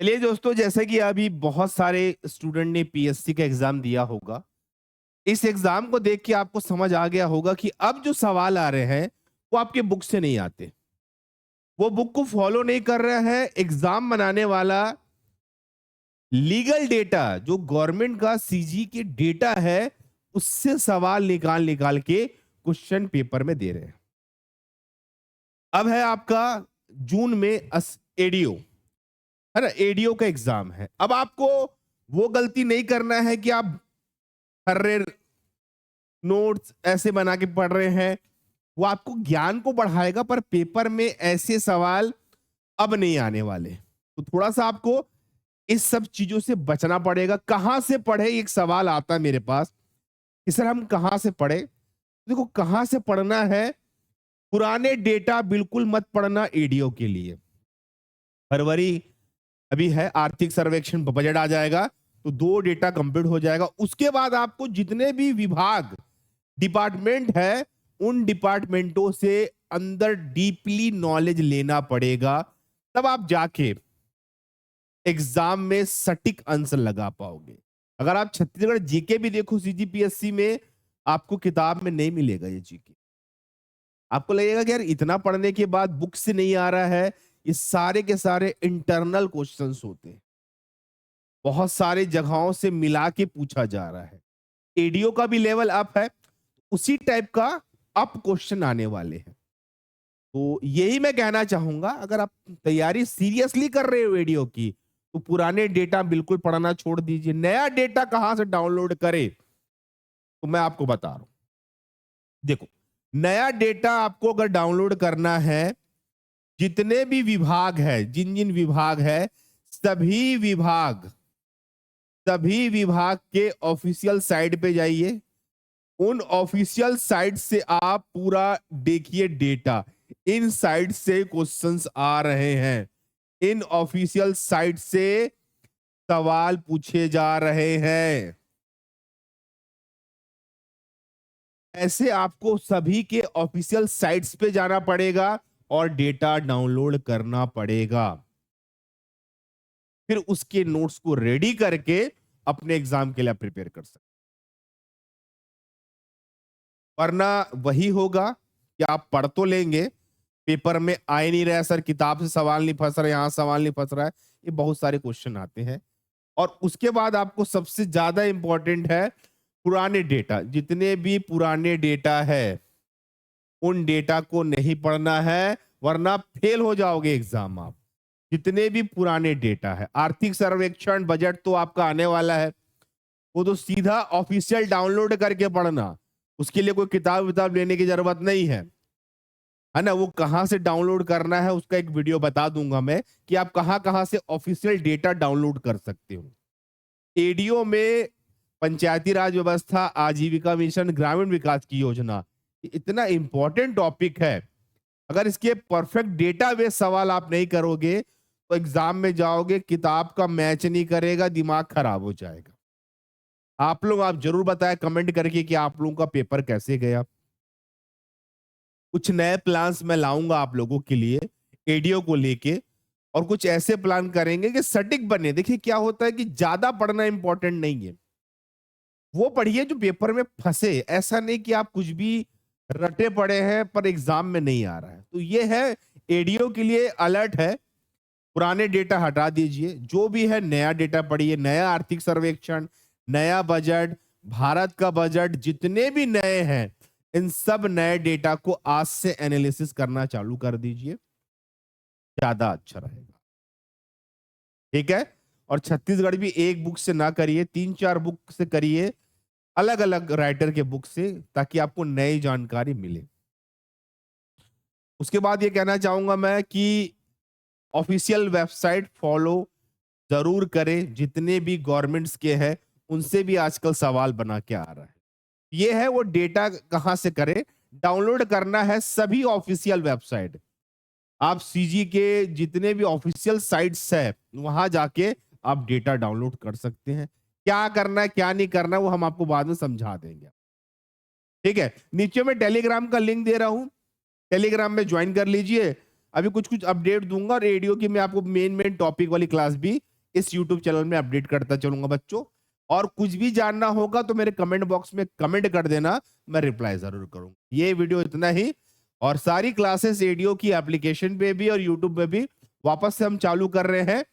चलिए दोस्तों, जैसे कि अभी बहुत सारे स्टूडेंट ने पीएससी का एग्जाम दिया होगा। इस एग्जाम को देख के आपको समझ आ गया होगा कि अब जो सवाल आ रहे हैं वो आपके बुक से नहीं आते। वो बुक को फॉलो नहीं कर रहा है एग्जाम बनाने वाला। लीगल डेटा जो गवर्नमेंट का सीजी के डेटा है, उससे सवाल निकाल निकाल के क्वेश्चन पेपर में दे रहे हैं। अब है आपका जून में एडीओ, है ना, एडीओ का एग्जाम है। अब आपको वो गलती नहीं करना है कि आप हर नोट्स ऐसे बना के पढ़ रहे हैं। वो आपको ज्ञान को बढ़ाएगा, पर पेपर में ऐसे सवाल अब नहीं आने वाले। तो थोड़ा सा आपको इस सब चीजों से बचना पड़ेगा। कहां से पढ़े, एक सवाल आता है मेरे पास कि सर हम कहां से पढ़े। देखो, कहां से पढ़ना है, पुराने डेटा बिल्कुल मत पढ़ना एडीओ के लिए। फरवरी अभी है, आर्थिक सर्वेक्षण बजट आ जाएगा तो 2 डेटा कंप्लीट हो जाएगा। उसके बाद आपको जितने भी विभाग डिपार्टमेंट है, उन डिपार्टमेंटों से अंदर डीपली नॉलेज लेना पड़ेगा। तब आप जाके एग्जाम में सटीक आंसर लगा पाओगे। अगर आप छत्तीसगढ़ जीके भी देखो सीजीपीएससी में, आपको किताब में नहीं मिलेगा ये जीके। आपको लगेगा कि यार इतना पढ़ने के बाद बुक से नहीं आ रहा है। ये सारे के सारे इंटरनल क्वेश्चंस होते हैं, बहुत सारे जगहों से मिला के पूछा जा रहा है। एडीओ का भी लेवल अप है, उसी टाइप का अप क्वेश्चन आने वाले हैं। तो यही मैं कहना चाहूंगा, अगर आप तैयारी सीरियसली कर रहे हो एडीओ की, तो पुराने डेटा बिल्कुल पढ़ना छोड़ दीजिए। नया डेटा कहां से डाउनलोड करें, तो मैं आपको बता रहा हूं। देखो, नया डेटा आपको अगर डाउनलोड करना है, जितने भी विभाग है, जिन जिन विभाग है, सभी विभाग सभी विभाग के ऑफिशियल साइट पे जाइए। उन ऑफिशियल साइट से आप पूरा देखिए डेटा। इन साइट से क्वेश्चंस आ रहे हैं, इन ऑफिशियल साइट से सवाल पूछे जा रहे हैं। ऐसे आपको सभी के ऑफिशियल साइट्स पे जाना पड़ेगा और डेटा डाउनलोड करना पड़ेगा। फिर उसके नोट्स को रेडी करके अपने एग्जाम के लिए प्रिपेयर कर सकते। वरना वही होगा कि आप पढ़ तो लेंगे, पेपर में आ ही नहीं रहा है, सर किताब से सवाल नहीं फंस रहा है, यहां सवाल नहीं फंस रहा है। ये बहुत सारे क्वेश्चन आते हैं। और उसके बाद आपको सबसे ज्यादा इंपॉर्टेंट है पुराने डेटा। जितने भी पुराने डेटा है, उन डेटा को नहीं पढ़ना है, वरना फेल हो जाओगे एग्जाम आप। जितने भी पुराने डेटा है, आर्थिक सर्वेक्षण बजट तो आपका आने वाला है, वो तो सीधा ऑफिशियल डाउनलोड करके पढ़ना। उसके लिए कोई किताब विताब लेने की जरूरत नहीं है ना। वो कहां से डाउनलोड करना है उसका एक वीडियो बता दूंगा मैं, कि आप कहां कहां से ऑफिशियल डेटा डाउनलोड कर सकते हो। एडीओ में पंचायती राज व्यवस्था, आजीविका मिशन, ग्रामीण विकास की योजना, इतना इंपॉर्टेंट टॉपिक है। अगर इसके परफेक्ट डेटाबेस सवाल आप नहीं करोगे, तो एग्जाम में जाओगे, किताब का मैच नहीं करेगा, दिमाग खराब हो जाएगा। आप जरूर बताएं कमेंट करके कि आप लोगों का पेपर कैसे गया। कुछ नए प्लान्स मैं लाऊंगा आप लोगों के लिए एडीओ को लेके, और कुछ ऐसे प्लान करेंगे कि सटीक बने। देखिए क्या होता है कि ज्यादा पढ़ना इंपॉर्टेंट नहीं है, वो पढ़िए जो पेपर में फंसे। ऐसा नहीं कि आप कुछ भी रटे पड़े हैं पर एग्जाम में नहीं आ रहा है। तो ये है, एडीओ के लिए अलर्ट है। पुराने डेटा हटा दीजिए, जो भी है नया डेटा पढ़िए। नया आर्थिक सर्वेक्षण, नया बजट, भारत का बजट, जितने भी नए हैं, इन सब नए डेटा को आज से एनालिसिस करना चालू कर दीजिए, ज्यादा अच्छा रहेगा। ठीक है। और छत्तीसगढ़ भी एक बुक से ना करिए, 3-4 बुक से करिए, अलग अलग राइटर के बुक से, ताकि आपको नई जानकारी मिले। उसके बाद ये कहना चाहूंगा मैं कि ऑफिशियल वेबसाइट फॉलो जरूर करें। जितने भी गवर्नमेंट्स के हैं, उनसे भी आजकल सवाल बना के आ रहा है। ये है वो डेटा कहां से करें, डाउनलोड करना है सभी ऑफिशियल वेबसाइट। आप सीजी के जितने भी ऑफिशियल साइट्स है, वहां जाके आप डेटा डाउनलोड कर सकते हैं। क्या करना है क्या नहीं करना है वो हम आपको बाद में समझा देंगे। ठीक है, नीचे में टेलीग्राम का लिंक दे रहा हूं, टेलीग्राम में ज्वाइन कर लीजिए। अभी कुछ कुछ अपडेट दूंगा, और रेडियो की मैं आपको मेन मेन टॉपिक वाली क्लास भी इस यूट्यूब चैनल में अपडेट करता चलूंगा बच्चों। और कुछ भी जानना होगा तो मेरे कमेंट बॉक्स में कमेंट कर देना, मैं रिप्लाई जरूर करूंगा। ये वीडियो इतना ही, और सारी क्लासेस एडीओ की एप्लीकेशन पे भी और यूट्यूब पे भी वापस से हम चालू कर रहे हैं।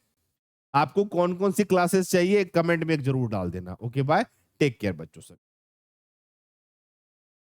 आपको कौन कौन सी क्लासेस चाहिए कमेंट में जरूर डाल देना। ओके बाय, टेक केयर बच्चों से।